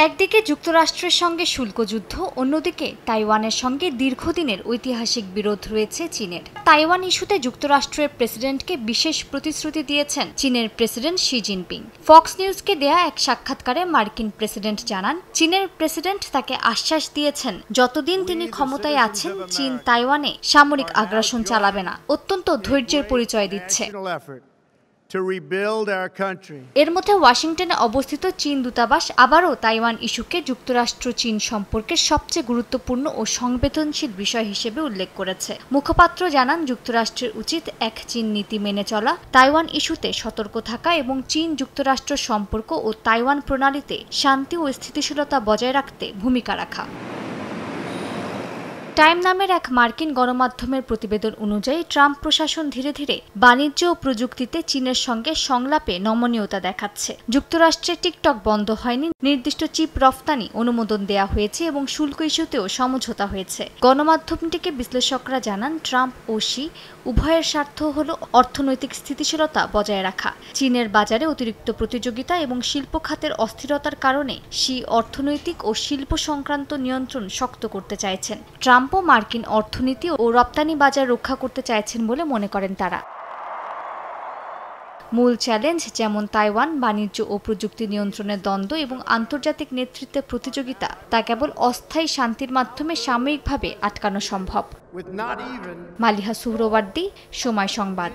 একদিকে যুক্তরাষ্ট্রের সঙ্গে শুল্ক যুদ্ধ, অন্যদিকে তাইওয়ানের সঙ্গে দীর্ঘদিনের ঐতিহাসিক বিরোধ রয়েছে চীনের। তাইওয়ান ইস্যুতে যুক্তরাষ্ট্রের প্রেসিডেন্টকে বিশেষ প্রতিশ্রুতি দিয়েছেন চীনের প্রেসিডেন্ট শি জিনপিং। ফক্স নিউজকে দেয়া এক সাক্ষাৎকারে মার্কিন প্রেসিডেন্ট জানান, চীনের প্রেসিডেন্ট তাকে আশ্বাস দিয়েছেন যতদিন তিনি ক্ষমতায় আছেন চীন তাইওয়ানে সামরিক আগ্রাসন চালাবে না। অত্যন্ত ধৈর্যের পরিচয় দিচ্ছে। এর মধ্যে ওয়াশিংটনে অবস্থিত চীন দূতাবাস আবারও তাইওয়ান ইস্যুকে যুক্তরাষ্ট্র চীন সম্পর্কের সবচেয়ে গুরুত্বপূর্ণ ও সংবেদনশীল বিষয় হিসেবে উল্লেখ করেছে। মুখপাত্র জানান, যুক্তরাষ্ট্রের উচিত এক চীন নীতি মেনে চলা, তাইওয়ান ইস্যুতে সতর্ক থাকা এবং চীন যুক্তরাষ্ট্র সম্পর্ক ও তাইওয়ান প্রণালীতে শান্তি ও স্থিতিশীলতা বজায় রাখতে ভূমিকা রাখা। টাইম নামের এক মার্কিন গণমাধ্যমের প্রতিবেদন অনুযায়ী ট্রাম্প প্রশাসন ধীরে ধীরে বাণিজ্য ও প্রযুক্তিতে চীনের সঙ্গে সংলাপে নমনীয়তা দেখাচ্ছে। যুক্তরাষ্ট্রে টিকটক বন্ধ হয়নি, নির্দিষ্ট চিপ রফতানি অনুমোদন দেয়া হয়েছে এবং শুল্ক ইস্যুতেও সমঝোতা হয়েছে। গণমাধ্যমটিকে বিশ্লেষকরা জানান, ট্রাম্প ও শি উভয়ের স্বার্থ হল অর্থনৈতিক স্থিতিশীলতা বজায় রাখা। চীনের বাজারে অতিরিক্ত প্রতিযোগিতা এবং শিল্প খাতের অস্থিরতার কারণে শি অর্থনৈতিক ও শিল্প সংক্রান্ত নিয়ন্ত্রণ শক্ত করতে চাইছেন। ট্রাম্পও মার্কিন অর্থনীতি ও রপ্তানি বাজার রক্ষা করতে চাইছেন বলে মনে করেন তারা। মূল চ্যালেঞ্জ যেমন তাইওয়ান, বাণিজ্য ও প্রযুক্তি নিয়ন্ত্রণের দ্বন্দ্ব এবং আন্তর্জাতিক নেতৃত্বের প্রতিযোগিতা, তা কেবল অস্থায়ী শান্তির মাধ্যমে সাময়িকভাবে আটকানো সম্ভব। মালিহা সুহরওয়ার্দী, সময় সংবাদ।